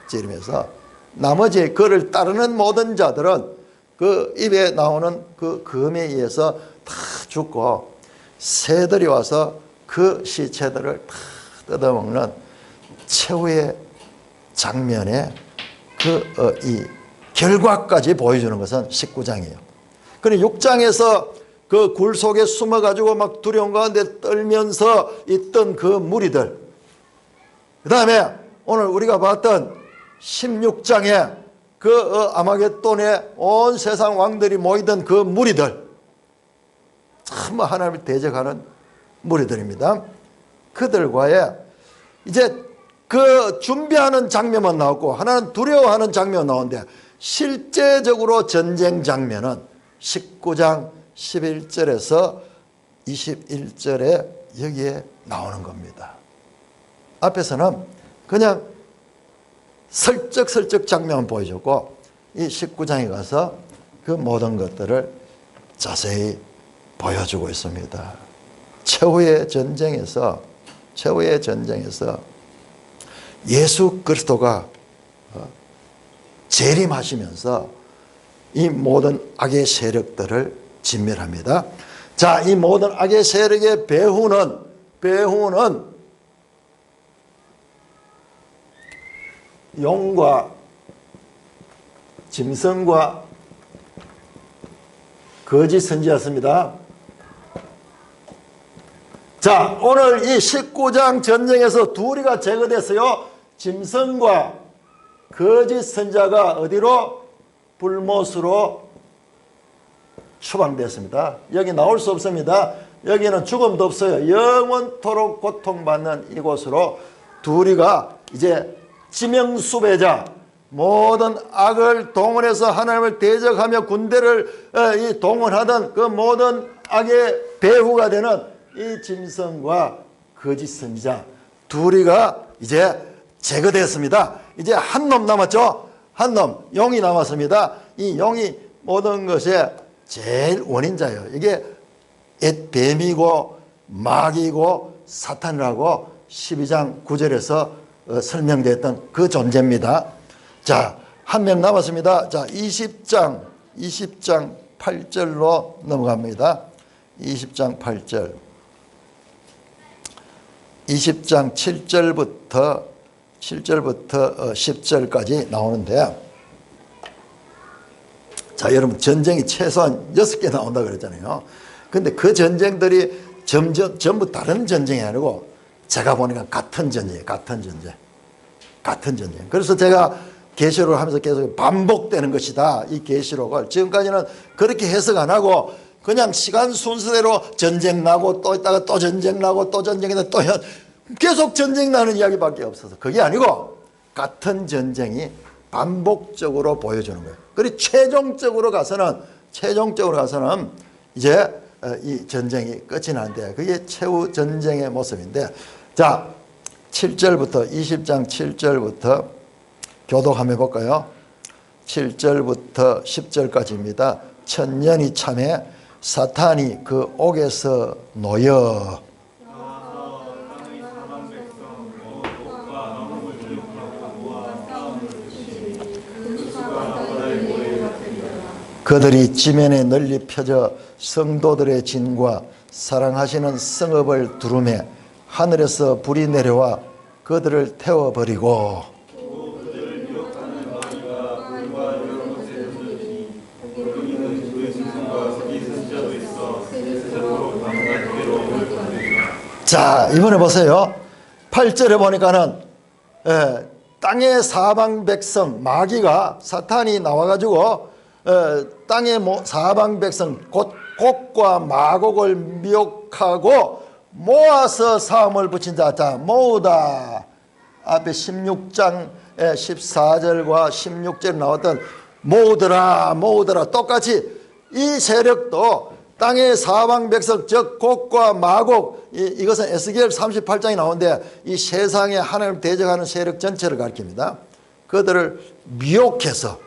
재림에서 나머지 그를 따르는 모든 자들은 그 입에 나오는 그 금에 의해서 다 죽고 새들이 와서 그 시체들을 다 뜯어먹는 최후의 장면의 이 결과까지 보여주는 것은 19장이에요. 그런데 6장에서 그 굴 속에 숨어가지고 막 두려운 가운데 떨면서 있던 그 무리들, 그 다음에 오늘 우리가 봤던 16장에 그 아마겟돈에 온 세상 왕들이 모이던 그 무리들, 참 하나님을 대적하는 무리들입니다. 그들과의 이제 그 준비하는 장면만 나오고 하나는 두려워하는 장면 나오는데, 실제적으로 전쟁 장면은 19장 11절에서 21절에 여기에 나오는 겁니다. 앞에서는 그냥 슬쩍슬쩍 장면을 보여줬고 이 19장에 가서 그 모든 것들을 자세히 보여주고 있습니다. 최후의 전쟁에서 예수 그리스도가 재림하시면서 이 모든 악의 세력들을 진멸합니다. 자, 이 모든 악의 세력의 배후는 용과 짐승과 거짓 선지자였습니다. 자, 오늘 이 19장 전쟁에서 둘이가 제거됐어요. 짐승과 거짓 선지자가 어디로? 불못으로 추방됐습니다. 여기 나올 수 없습니다. 여기는 죽음도 없어요. 영원토록 고통받는 이곳으로 둘이가 이제 지명수배자, 모든 악을 동원해서 하나님을 대적하며 군대를 동원하던 그 모든 악의 배후가 되는 이 짐승과 거짓 선지자 둘이가 이제 제거됐습니다. 이제 한 놈 남았죠. 한 놈, 용이 남았습니다. 이 용이 모든 것의 제일 원인자예요. 이게 뱀이고 마귀고 사탄이라고 12장 9절에서 설명됐던 그 존재입니다. 자, 한 명 남았습니다. 자, 20장 8절로 넘어갑니다. 20장 8절. 20장 7절부터 10절까지 나오는데, 자, 여러분, 전쟁이 최소한 6개 나온다 그랬잖아요. 근데 그 전쟁들이 전부 다른 전쟁이 아니고 제가 보니까 같은 전쟁이에요. 같은 전쟁. 그래서 제가 계시록을 하면서 계속 반복되는 것이다. 이 계시록을 지금까지는 그렇게 해석 안 하고 그냥 시간 순서대로 전쟁 나고 또 있다가 또 전쟁 나고 또 전쟁이다 또 계속 전쟁 나는 이야기밖에 없어서, 그게 아니고 같은 전쟁이 반복적으로 보여주는 거예요. 그리고 최종적으로 가서는 이제 이 전쟁이 끝이 나는데, 그게 최후 전쟁의 모습인데, 자, 7절부터 20장 7절부터 교독 한번 해볼까요? 7절부터 10절까지입니다. 천년이 참에 사탄이 그 옥에서 놓여 그들이 지면에 널리 펴져 성도들의 진과 사랑하시는 성읍을 두루매 하늘에서 불이 내려와 그들을 태워버리고, 자, 이번에 보세요. 8절에 보니까는 땅의 사방 백성, 마귀가, 사탄이 나와가지고 땅의 사방 백성 곧 곡과 마곡을 미혹하고 모아서 싸움을 붙인 자. 자, 모으다. 앞에 16장 14절과 16절에 나왔던 모으더라 똑같이 이 세력도 땅의 사방 백성, 즉 곡과 마곡, 이것은 에스겔 38장에 나오는데 이 세상에 하나님을 대적하는 세력 전체를 가리킵니다. 그들을 미혹해서,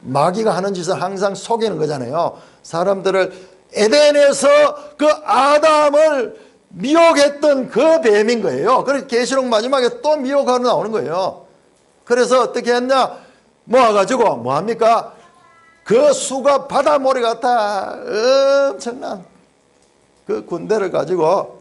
마귀가 하는 짓은 항상 속이는 거잖아요. 사람들을 에덴에서 그 아담을 미혹했던 그 뱀인 거예요. 그래서 계시록 마지막에 또 미혹하러 나오는 거예요. 그래서 어떻게 했냐? 모아가지고 뭐합니까? 그 수가 바다모래 같아 엄청난 그 군대를 가지고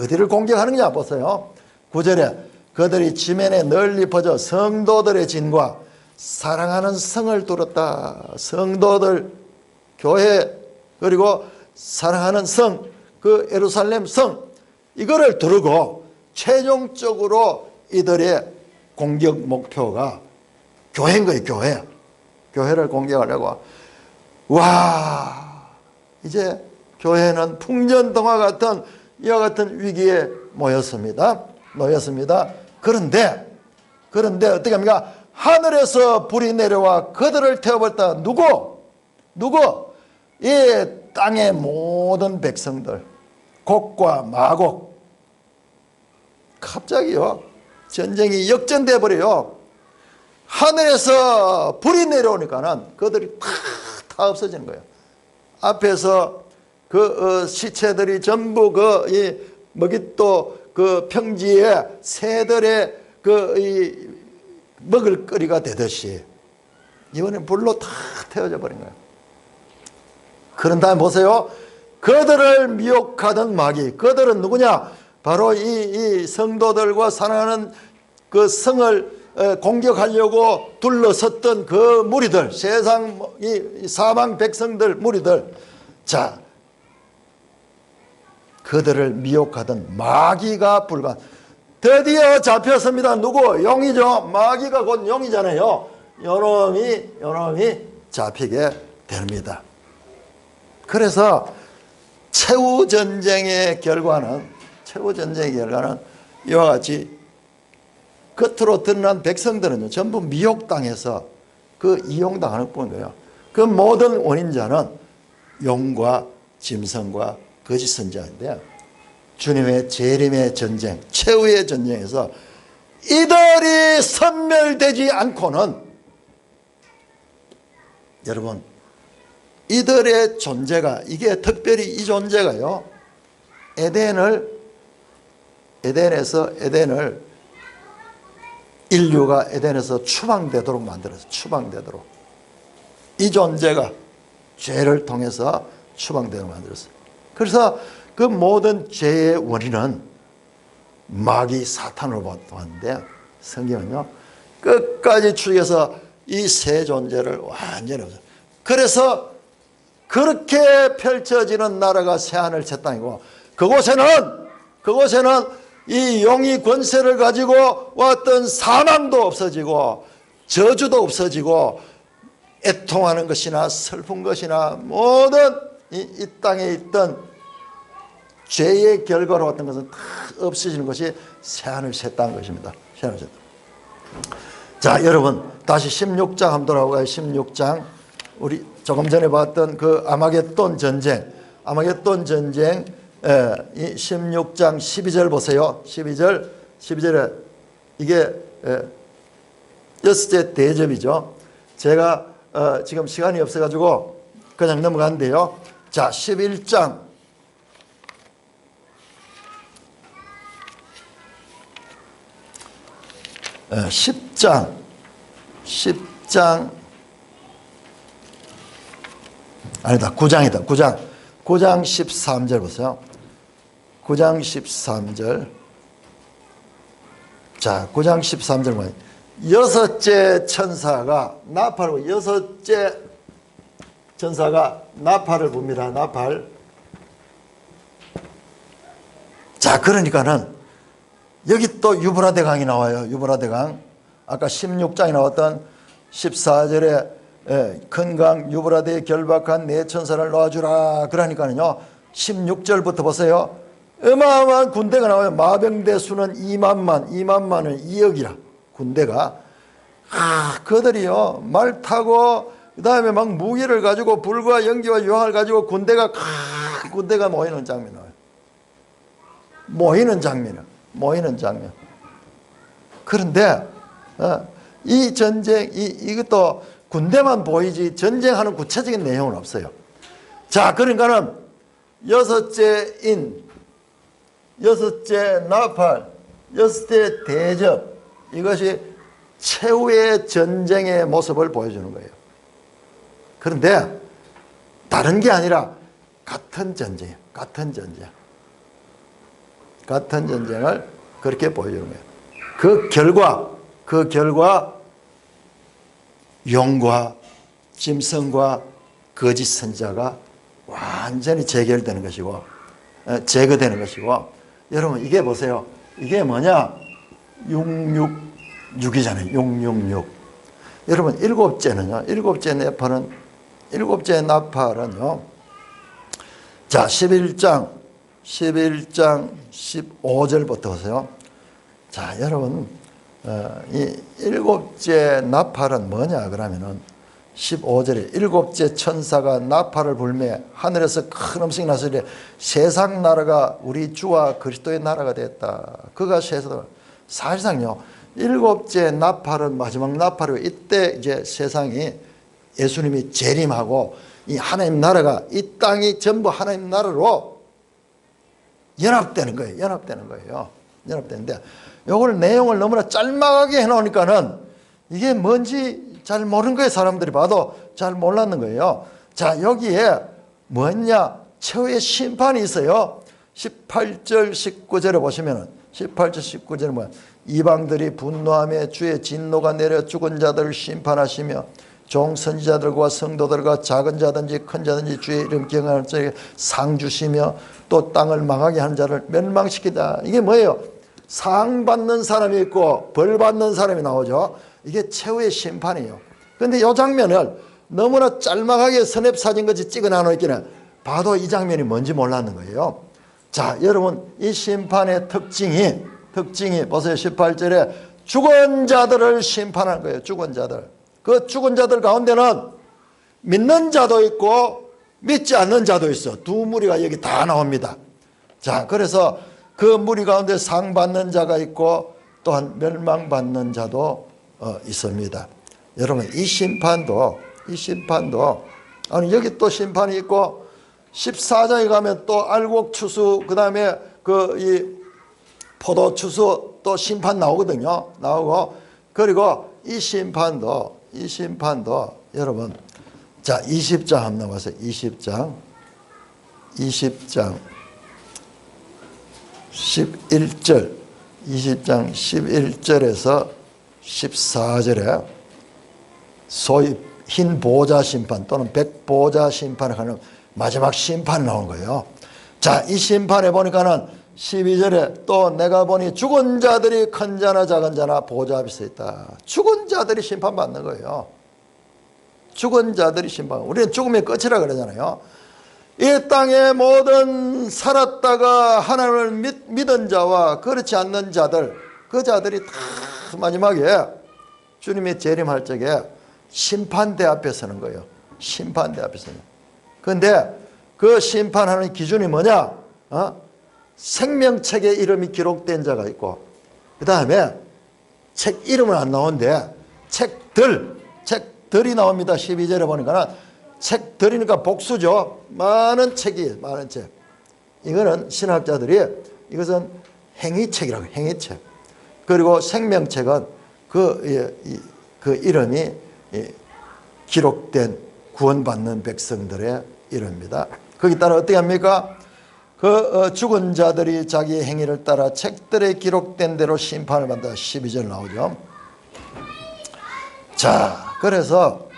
어디를 공격하느냐 보세요. 9절에 그들이 지면에 널리 퍼져 성도들의 진과 사랑하는 성을 뚫었다. 성도들, 교회, 그리고 사랑하는 성, 그 예루살렘 성, 이거를 두르고 최종적으로 이들의 공격 목표가 교회인 거예요. 교회를 공격하려고. 와, 이제 교회는 풍전등화 같은 이와 같은 위기에 놓였습니다. 그런데 어떻게 합니까? 하늘에서 불이 내려와 그들을 태워버렸다. 누구? 이 땅의 모든 백성들, 곡과 마곡. 갑자기요, 전쟁이 역전돼 버려요. 하늘에서 불이 내려오니까는 그들이 다 없어지는 거예요. 앞에서 그 시체들이 전부 이 먹잇도 그 평지에 새들의 이 먹을 거리가 되듯이 이번엔 불로 다 태워져 버린 거예요. 그런 다음에 보세요. 그들을 미혹하던 마귀. 그들은 누구냐? 바로 이 성도들과 사랑하는 그 성을 공격하려고 둘러섰던 그 무리들, 세상 이 사방 백성들 무리들. 자, 그들을 미혹하던 마귀가 불과 드디어 잡혔습니다. 누구? 용이죠. 마귀가 곧 용이잖아요. 요놈이 잡히게 됩니다. 그래서 최후 전쟁의 결과는 이와 같이 겉으로 드러난 백성들은 전부 미혹당해서 그 이용당하는 뿐이에요. 그 모든 원인자는 용과 짐승과 거짓 선지자인데, 주님의 재림의 전쟁, 최후의 전쟁에서 이들이 섬멸되지 않고는, 여러분, 이들의 존재가, 이게 특별히 이 존재가요, 에덴을 인류가 에덴에서 추방되도록 만들었어요. 추방되도록. 이 존재가 죄를 통해서 추방되도록 만들었어요. 그래서 그 모든 죄의 원인은 마귀 사탄으로 봤는데, 성경은요 끝까지 추적해서 이 세 존재를 완전히 없어요. 그래서 그렇게 펼쳐지는 나라가 새하늘 새 땅이고, 그곳에는 이 용이 권세를 가지고 왔던 사망도 없어지고 저주도 없어지고 애통하는 것이나 슬픈 것이나 모든 이 땅에 있던 죄의 결과로 왔던 것은 다 없어지는 것이 새하늘 새 땅 것입니다. 새하늘 새 땅. 자, 여러분 다시 16장 한번 돌아가요. 16장 우리 조금 전에 봤던 그 아마겟돈 전쟁, 이 16장 12절 보세요. 12절에 이게 여섯째 대접이죠. 제가 지금 시간이 없어가지고 그냥 넘어가는데요. 자, 11장 10장 아니다, 9장이다. 9장 13절 보세요. 9장 13절. 자, 9장 13절 뭐예요? 여섯째 천사가 나팔을 붑니다. 나팔. 자, 그러니까는 여기 또 유브라데 강이 나와요. 유브라데 강. 아까 16장에 나왔던 14절에 큰 강 유브라데에 결박한 네 천사를 놓아주라. 그러니까는요 16절부터 보세요. 어마어마한 군대가 나와요. 마병대 수는 2만만은 2억이라. 군대가 그들이요 말 타고 그 다음에 막 무기를 가지고 불과 연기와 유황을 가지고 군대가 모이는 장면 나와요. 모이는 장면. 그런데 이 전쟁 이것도 군대만 보이지 전쟁하는 구체적인 내용은 없어요. 자, 그러니까는 여섯째 나팔, 여섯째 대접, 이것이 최후의 전쟁의 모습을 보여주는 거예요. 그런데 다른 게 아니라 같은 전쟁이에요. 같은 전쟁을 그렇게 보여주는 거예요. 그 결과 용과 짐승과 거짓 선지자가 완전히 재결되는 것이고 제거되는 것이고, 여러분 이게 보세요. 이게 뭐냐? 666이잖아요. 666. 여러분 일곱째 나팔은요. 자, 11장 15절부터 보세요. 자, 여러분 이 일곱째 나팔은 뭐냐 그러면은 15절에 일곱째 천사가 나팔을 불매 하늘에서 큰 음성이 나서리래 세상 나라가 우리 주와 그리스도의 나라가 됐다. 그가 세상. 사실상요 일곱째 나팔은 마지막 나팔이고, 이때 이제 세상이 예수님이 재림하고 이 하나님 나라가 이 땅이 전부 하나님 나라로 연합되는 거예요. 연합되는 거예요. 연합되는데 요걸 내용을 너무나 짤막하게 해놓으니까는 이게 뭔지 잘 모르는 거예요. 사람들이 봐도 잘 몰랐는 거예요. 자, 여기에 뭐냐? 최후의 심판이 있어요. 18절 19절에 보시면은 18절 19절에 뭐야? 이방들이 분노하며 주의 진노가 내려 죽은 자들을 심판하시며 종 선지자들과 성도들과 작은 자든지 큰 자든지 주의 이름 기억하는 자에게 상 주시며 또 땅을 망하게 하는 자를 멸망시키다. 이게 뭐예요? 상 받는 사람이 있고 벌 받는 사람이 나오죠. 이게 최후의 심판이에요. 그런데 이 장면을 너무나 짤막하게 스냅 사진같이 찍어놔놓기는 봐도 이 장면이 뭔지 몰랐는 거예요. 자, 여러분, 이 심판의 특징이 보세요. 18절에 죽은 자들을 심판하는 거예요. 죽은 자들. 그 죽은 자들 가운데는 믿는 자도 있고 믿지 않는 자도 있어. 두 무리가 여기 다 나옵니다. 자, 그래서 그 무리 가운데 상 받는 자가 있고 또한 멸망받는 자도 있습니다. 여러분, 이 심판도 아니 여기 또 심판이 있고 14장에 가면 또 알곡 추수, 그 다음에 이 포도 추수 또 심판 나오거든요. 나오고, 그리고 이 심판도 여러분, 자, 20장 한번 나와서 20장 11절 20장 11절에서 14절에 소위 흰 보좌 심판 또는 백보좌 심판을 하는 마지막 심판이 나오는 거예요. 자, 이 심판에 보니까는 12절에 또 내가 보니 죽은 자들이 큰 자나 작은 자나 보좌 앞에 서 있다. 죽은 자들이 심판받는 거예요. 죽은 자들이 심판. 우리는 죽음의 끝이라 그러잖아요. 이 땅에 모든 살았다가 하나님을 믿은 자와 그렇지 않는 자들, 그 자들이 다 마지막에 주님이 재림할 적에 심판대 앞에 서는 거예요. 심판대 앞에 서는. 그런데 그 심판하는 기준이 뭐냐? 생명책에 이름이 기록된 자가 있고, 그 다음에 책 이름은 안 나오는데 책들이 나옵니다. 12절에 보니까 책들이니까 복수죠. 많은 책이, 많은 책. 이거는 신학자들이 이것은 행위책이라고 해요. 행위책. 그리고 생명책은 그 이름이 기록된 구원받는 백성들의 이름입니다. 거기 따라 어떻게 합니까? 그 죽은 자들이 자기 행위를 따라 책들에 기록된 대로 심판을 받는다. 12절 나오죠. 자, 그래서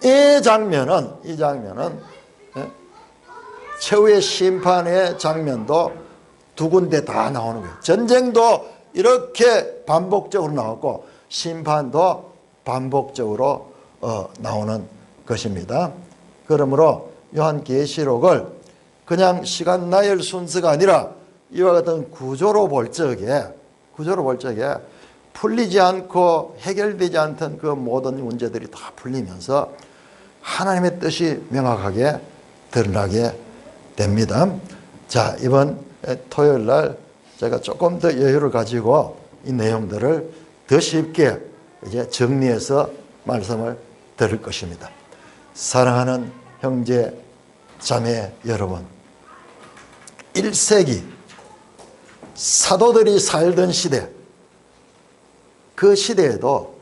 이 장면은 최후의 심판의 장면도 두 군데 다 나오는 거예요. 전쟁도 이렇게 반복적으로 나왔고 심판도 반복적으로 나오는 것입니다. 그러므로 요한계시록을 그냥 시간 나열 순서가 아니라 이와 같은 구조로 볼 적에 풀리지 않고 해결되지 않던 그 모든 문제들이 다 풀리면서 하나님의 뜻이 명확하게 드러나게 됩니다. 자, 이번 토요일 날 제가 조금 더 여유를 가지고 이 내용들을 더 쉽게 이제 정리해서 말씀을 드릴 것입니다. 사랑하는 형제 자매 여러분, 1세기 사도들이 살던 시대, 그 시대에도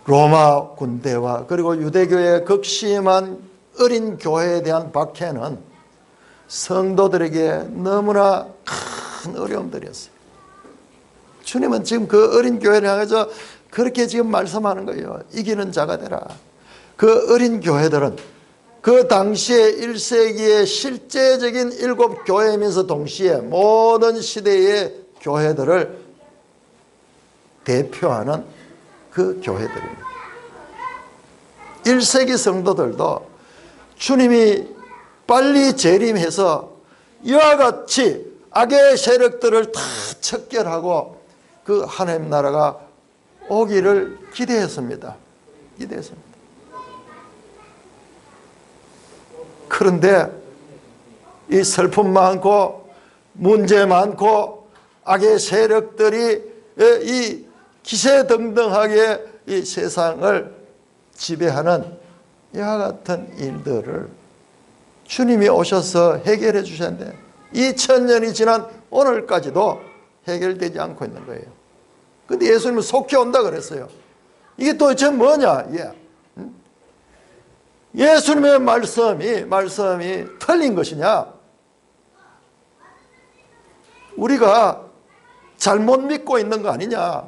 로마 군대와 그리고 유대교의 극심한 어린 교회에 대한 박해는 성도들에게 너무나 큰 어려움들이었어요. 주님은 지금 그 어린 교회를 향해서 그렇게 지금 말씀하는 거예요. 이기는 자가 되라. 그 어린 교회들은 그 당시에 1세기의 실제적인 7교회이면서 동시에 모든 시대의 교회들을 대표하는 그 교회들입니다. 1세기 성도들도 주님이 빨리 재림해서 이와 같이 악의 세력들을 다 척결하고 그 하나님 나라가 오기를 기대했습니다. 그런데 이 슬픔 많고 문제 많고 악의 세력들이 이 기세등등하게 이 세상을 지배하는 이와 같은 일들을 주님이 오셔서 해결해 주셨는데 2000년이 지난 오늘까지도 해결되지 않고 있는 거예요. 근데 예수님은 속히 온다 그랬어요. 이게 도대체 뭐냐? 예수님의 말씀이 틀린 것이냐? 우리가 잘못 믿고 있는 거 아니냐?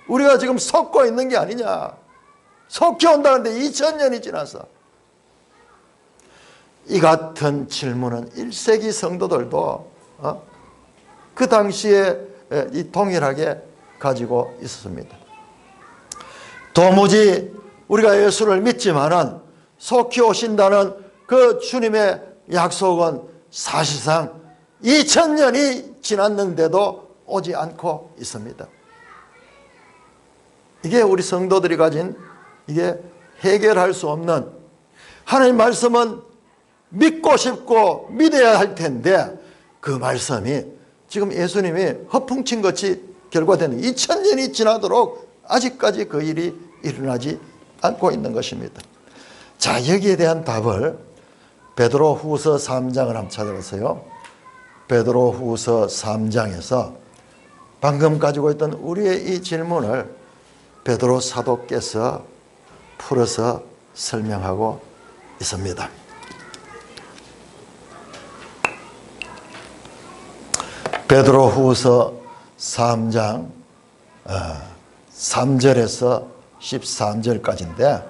우리가 지금 속고 있는 게 아니냐? 속히 온다는데 2000년이 지나서. 이 같은 질문은 1세기 성도들도 그 당시에 동일하게 가지고 있었습니다. 도무지 우리가 예수를 믿지만은 속히 오신다는 그 주님의 약속은 사실상 2000년이 지났는데도 오지 않고 있습니다. 이게 우리 성도들이 가진 이게 해결할 수 없는, 하나님 말씀은 믿고 싶고 믿어야 할 텐데 그 말씀이 지금 예수님이 허풍친 것이 결과되는 2000년이 지나도록 아직까지 그 일이 일어나지 않고 있는 것입니다. 자, 여기에 대한 답을 베드로후서 3장을 한번 찾아보세요. 베드로후서 3장에서 방금 가지고 있던 우리의 이 질문을 베드로 사도께서 풀어서 설명하고 있습니다. 베드로후서 3장 3절에서 13절까지인데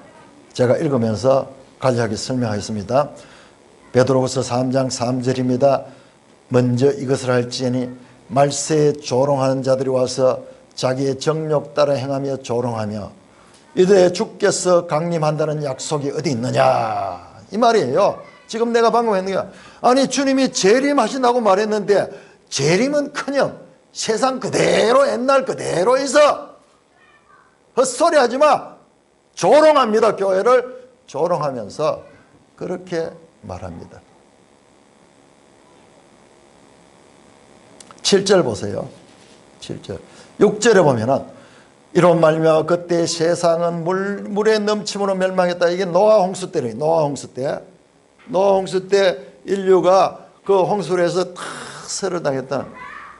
제가 읽으면서 간략하게 설명하겠습니다. 베드로후서 3장 3절입니다. 먼저 이것을 할지니 말세에 조롱하는 자들이 와서 자기의 정욕 따라 행하며 조롱하며 이들의 주께서 강림한다는 약속이 어디 있느냐, 이 말이에요. 지금 내가 방금 했는 게, 아니 주님이 재림하신다고 말했는데 재림은커녕 세상 그대로 옛날 그대로 있어. 헛소리 하지 마. 조롱합니다. 교회를 조롱하면서 그렇게 말합니다. 7절 보세요. 7절. 6절에 보면은 이런 말이며 그때 세상은 물의 넘침으로 멸망했다. 이게 노아 홍수 때래요. 노아 홍수 때 인류가 그 홍수로 해서 다 설을 당했다는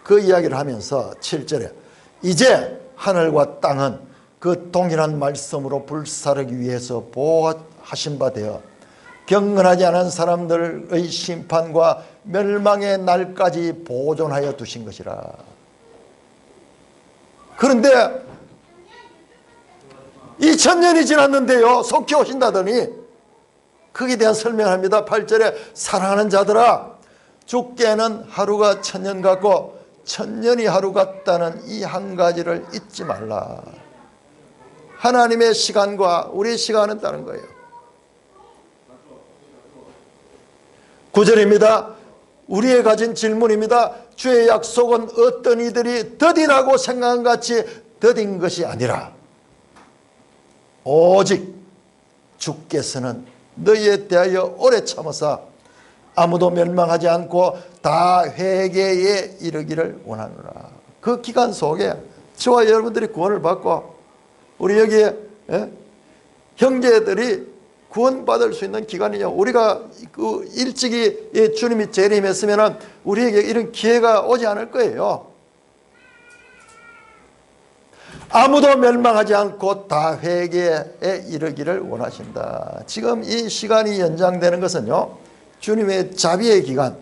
그 이야기를 하면서 7절에 이제 하늘과 땅은 그 동일한 말씀으로 불사르기 위해서 보호하신 바 되어 경건하지 않은 사람들의 심판과 멸망의 날까지 보존하여 두신 것이라. 그런데 2000년이 지났는데요, 속히 오신다더니 거기에 대한 설명을 합니다. 8절에 사랑하는 자들아, 죽게는 하루가 1000년 같고 1000년이 하루 같다는 이 한 가지를 잊지 말라. 하나님의 시간과 우리의 시간은 다른 거예요. 9절입니다. 우리의 가진 질문입니다. 주의 약속은 어떤 이들이 더디라고 생각한 같이 더딘 것이 아니라 오직 주께서는 너희에 대하여 오래 참으사 아무도 멸망하지 않고 다 회개에 이르기를 원하노라. 그 기간 속에 저와 여러분들이 구원을 받고 우리 여기에 형제들이 구원받을 수 있는 기간이냐. 우리가 그 일찍이 주님이 재림했으면 우리에게 이런 기회가 오지 않을 거예요. 아무도 멸망하지 않고 다 회개에 이르기를 원하신다. 지금 이 시간이 연장되는 것은요, 주님의 자비의 기간,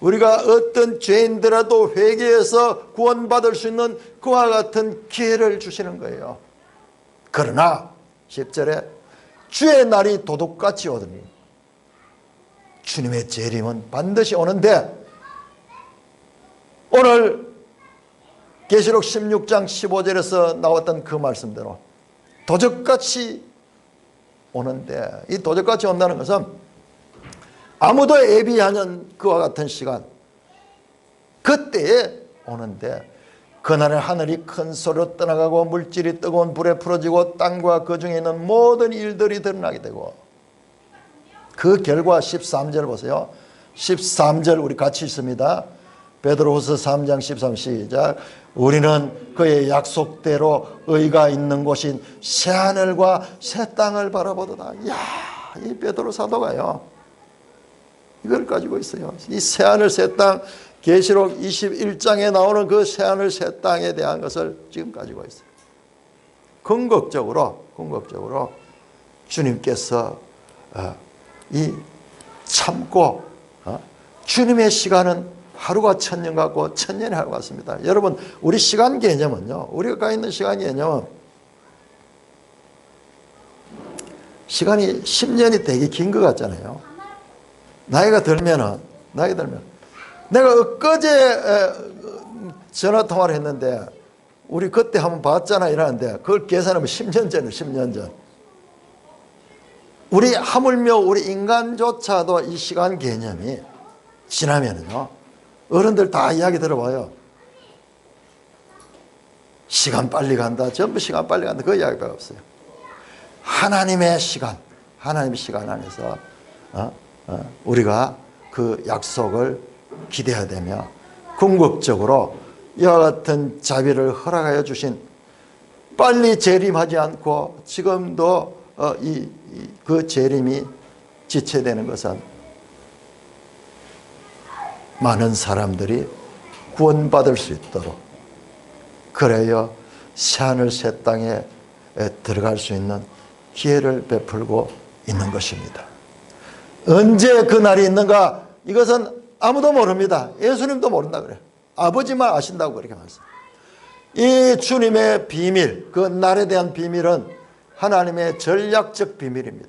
우리가 어떤 죄인들라도 회개해서 구원받을 수 있는 그와 같은 기회를 주시는 거예요. 그러나 10절에 주의 날이 도둑같이 오더니, 주님의 재림은 반드시 오는데 오늘 계시록 16장 15절에서 나왔던 그 말씀대로 도적같이 오는데, 이 도적같이 온다는 것은 아무도 예비하는 그와 같은 시간, 그때에 오는데 그날은 하늘이 큰 소리로 떠나가고 물질이 뜨거운 불에 풀어지고 땅과 그 중에 있는 모든 일들이 드러나게 되고, 그 결과 13절 보세요. 13절 우리 같이 읽습니다. 베드로후서 3장 13 시작. 우리는 그의 약속대로 의가 있는 곳인 새하늘과 새 땅을 바라보도다. 이야, 이 베드로 사도가요, 이걸 가지고 있어요. 이 새하늘 새 땅, 계시록 21장에 나오는 그 새하늘 새 땅에 대한 것을 지금 가지고 있어요. 궁극적으로 주님께서 이 참고 주님의 시간은 하루가 천년 같고 천년이 하루 같습니다. 여러분, 우리 시간 개념은요, 우리가 가 있는 시간 개념은 시간이 10년이 되게 긴 것 같잖아요. 나이가 들면 내가 엊그제 전화 통화를 했는데 우리 그때 한번 봤잖아 이러는데 그걸 계산하면 10년 전이에요. 10년 전. 우리 하물며 우리 인간조차도 이 시간 개념이 지나면은요, 어른들 다 이야기 들어봐요. 시간 빨리 간다. 전부 시간 빨리 간다. 그 이야기가 없어요. 하나님의 시간 안에서 우리가 그 약속을 기대해야 되며, 궁극적으로 이와 같은 자비를 허락하여 주신, 빨리 재림하지 않고 지금도 그 재림이 지체되는 것은 많은 사람들이 구원받을 수 있도록, 그래야 새하늘 새 땅에 들어갈 수 있는 기회를 베풀고 있는 것입니다. 언제 그 날이 있는가, 이것은 아무도 모릅니다. 예수님도 모른다 그래요. 아버지만 아신다고 그렇게 말씀합니다. 이 주님의 비밀, 그 날에 대한 비밀은 하나님의 전략적 비밀입니다.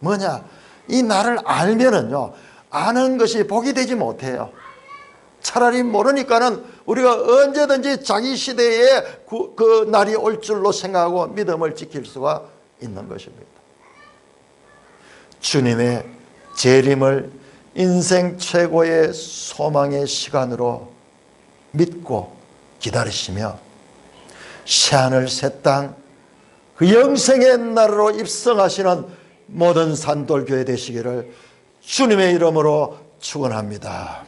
뭐냐, 이 날을 알면은요, 아는 것이 복이 되지 못해요. 차라리 모르니까는 우리가 언제든지 자기 시대에 그 날이 올 줄로 생각하고 믿음을 지킬 수가 있는 것입니다. 주님의 재림을 인생 최고의 소망의 시간으로 믿고 기다리시며, 새하늘 새 땅, 그 영생의 나라로 입성하시는 모든 산돌교회 되시기를 주님의 이름으로 축원합니다.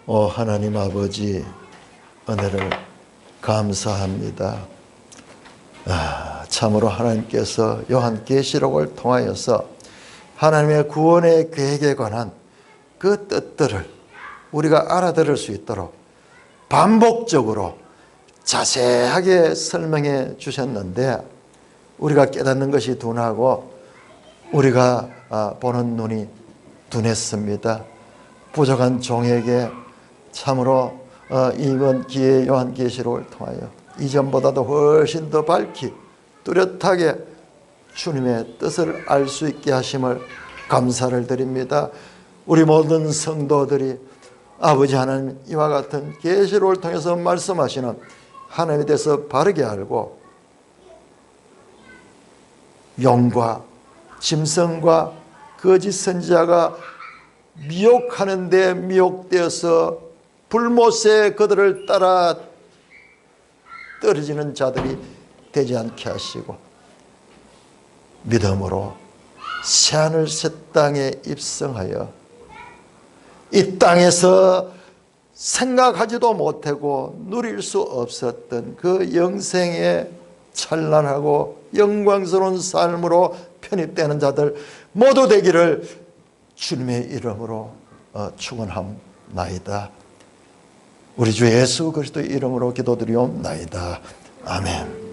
오 하나님 아버지, 은혜를 감사합니다. 참으로 하나님께서 요한계시록을 통하여서 하나님의 구원의 계획에 관한 그 뜻들을 우리가 알아들을 수 있도록 반복적으로 자세하게 설명해 주셨는데, 우리가 깨닫는 것이 둔하고 우리가 보는 눈이 둔했습니다. 부족한 종에게 참으로 이번 기회 요한계시록을 통하여 이전보다도 훨씬 더 밝히 뚜렷하게 주님의 뜻을 알 수 있게 하심을 감사를 드립니다. 우리 모든 성도들이 아버지 하나님, 이와 같은 계시록을 통해서 말씀하시는 하나님에 대해서 바르게 알고 용과 짐승과 거짓 선지자가 미혹하는 데 미혹되어서 불못에 그들을 따라 떨어지는 자들이 되지 않게 하시고, 믿음으로 새하늘 새 땅에 입성하여 이 땅에서 생각하지도 못하고 누릴 수 없었던 그 영생의 찬란하고 영광스러운 삶으로 편입되는 자들 모두 되기를 주님의 이름으로 축원합나이다. 우리 주 예수 그리스도의 이름으로 기도드리옵나이다. 아멘.